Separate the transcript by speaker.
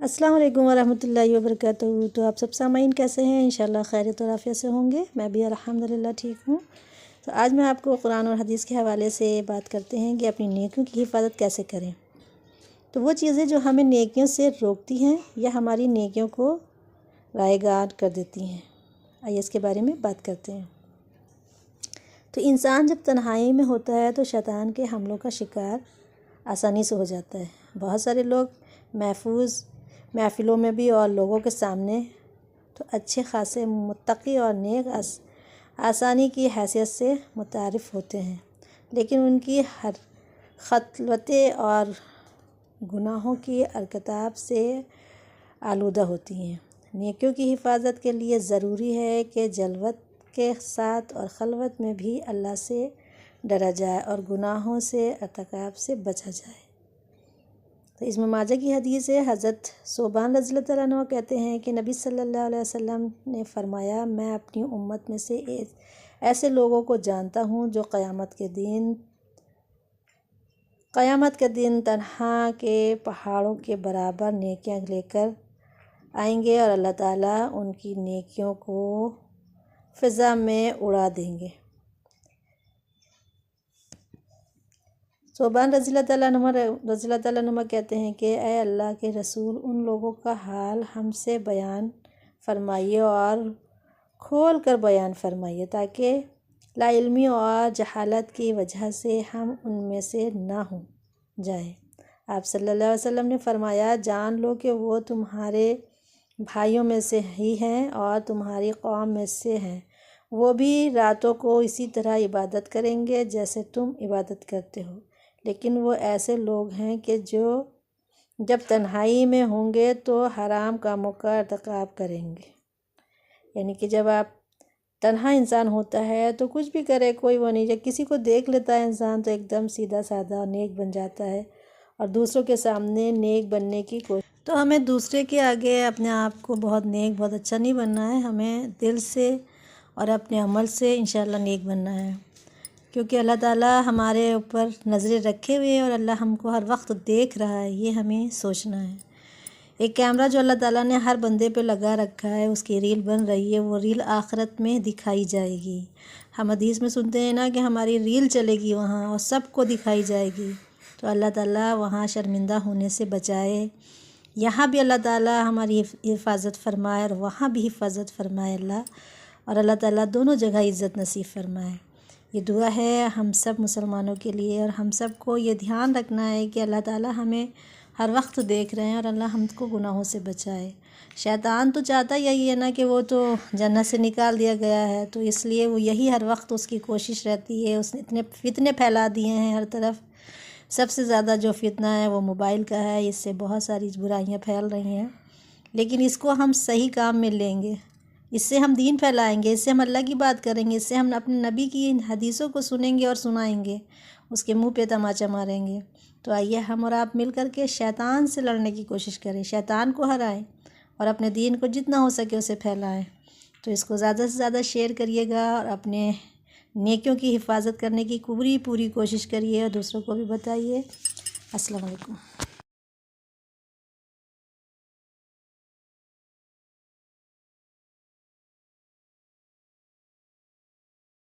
Speaker 1: السلام علیکم ورحمۃ اللہ وبرکاتہ۔ تو آپ سب سامعین کیسے ہیں؟ انشاءاللہ خیریت اور عافیت سے ہوں گے۔ میں بھی الحمدللہ ٹھیک ہوں۔ تو آج میں آپ کو قرآن اور حدیث کے حوالے سے بات کرتے ہیں کہ اپنی نیکیوں کی حفاظت کیسے کریں۔ تو وہ چیزیں جو ہمیں نیکیوں سے روکتی ہیں یا ہماری نیکیوں کو رائیگان کر دیتی ہیں، آئیے اس کے بارے میں بات کرتے ہیں۔ تو انسان جب تنہائی میں ہوتا ہے تو شیطان کے حملوں کا شکار آسانی سے ہو جاتا ہے۔ بہت سارے لوگ محفوظ محفلوں میں بھی اور لوگوں کے سامنے تو اچھے خاصے متقی اور نیک آسانی کی حیثیت سے متعارف ہوتے ہیں، لیکن ان کی ہر خطوتیں اور گناہوں کی ارتکاب سے آلودہ ہوتی ہیں۔ نیکیوں کی حفاظت کے لیے ضروری ہے کہ جلوت کے ساتھ اور خلوت میں بھی اللہ سے ڈرا جائے اور گناہوں سے ارتکاب سے بچا جائے۔ تو اس میں ماجہ کی حدیث ہے، حضرت ثوبان رضی اللہ تعالیٰ عنہ کہتے ہیں کہ نبی صلی اللہ علیہ وسلم نے فرمایا، میں اپنی امت میں سے ایسے لوگوں کو جانتا ہوں جو قیامت کے دن تنہا کے پہاڑوں کے برابر نیکیاں لے کر آئیں گے اور اللہ تعالیٰ ان کی نیکیوں کو فضا میں اڑا دیں گے۔ ثوبان رضی اللہ تعالیٰ عنہ کہتے ہیں کہ اے اللہ کے رسول، ان لوگوں کا حال ہم سے بیان فرمائیے اور کھول کر بیان فرمائیے تاکہ لا علمی اور جہالت کی وجہ سے ہم ان میں سے نہ ہو جائیں۔ آپ صلی اللہ علیہ وسلم نے فرمایا، جان لو کہ وہ تمہارے بھائیوں میں سے ہی ہیں اور تمہاری قوم میں سے ہیں، وہ بھی راتوں کو اسی طرح عبادت کریں گے جیسے تم عبادت کرتے ہو، لیکن وہ ایسے لوگ ہیں کہ جو جب تنہائی میں ہوں گے تو حرام کاموں کا ارتکاب کریں گے۔ یعنی کہ جب آپ تنہا انسان ہوتا ہے تو کچھ بھی کرے کوئی وہ نہیں، جب کسی کو دیکھ لیتا ہے انسان تو ایک دم سیدھا سادہ نیک بن جاتا ہے اور دوسروں کے سامنے نیک بننے کی کوشش۔ تو ہمیں دوسرے کے آگے اپنے آپ کو بہت نیک بہت اچھا نہیں بننا ہے، ہمیں دل سے اور اپنے عمل سے انشاءاللہ نیک بننا ہے، کیونکہ اللہ تعالیٰ ہمارے اوپر نظریں رکھے ہوئے اور اللہ ہم کو ہر وقت دیکھ رہا ہے، یہ ہمیں سوچنا ہے۔ ایک کیمرہ جو اللہ تعالیٰ نے ہر بندے پہ لگا رکھا ہے، اس کی ریل بن رہی ہے، وہ ریل آخرت میں دکھائی جائے گی۔ ہم حدیث میں سنتے ہیں نا کہ ہماری ریل چلے گی وہاں اور سب کو دکھائی جائے گی، تو اللہ تعالیٰ وہاں شرمندہ ہونے سے بچائے۔ یہاں بھی اللہ تعالیٰ ہماری حفاظت فرمائے اور وہاں بھی حفاظت فرمائے اور اللہ تعالیٰ دونوں جگہ عزت نصیب فرمائے۔ یہ دعا ہے ہم سب مسلمانوں کے لیے، اور ہم سب کو یہ دھیان رکھنا ہے کہ اللہ تعالیٰ ہمیں ہر وقت دیکھ رہے ہیں اور اللہ ہم کو گناہوں سے بچائے۔ شیطان تو چاہتا یہی ہے نا کہ وہ تو جنت سے نکال دیا گیا ہے، تو اس لیے وہ یہی ہر وقت اس کی کوشش رہتی ہے۔ اس نے اتنے فتنے پھیلا دیے ہیں ہر طرف، سب سے زیادہ جو فتنہ ہے وہ موبائل کا ہے، اس سے بہت ساری برائیاں پھیل رہی ہیں، لیکن اس کو ہم صحیح کام میں لیں گے، اس سے ہم دین پھیلائیں گے، اس سے ہم اللہ کی بات کریں گے، اس سے ہم اپنے نبی کی حدیثوں کو سنیں گے اور سنائیں گے، اس کے منہ پہ تماچا ماریں گے۔ تو آئیے ہم اور آپ مل کر کے شیطان سے لڑنے کی کوشش کریں، شیطان کو ہرائیں اور اپنے دین کو جتنا ہو سکے اسے پھیلائیں۔ تو اس کو زیادہ سے زیادہ شیئر کریے گا اور اپنے نیکیوں کی حفاظت کرنے کی پوری کوشش کریے اور دوسروں کو بھی بتائیے۔ السلام علیکم۔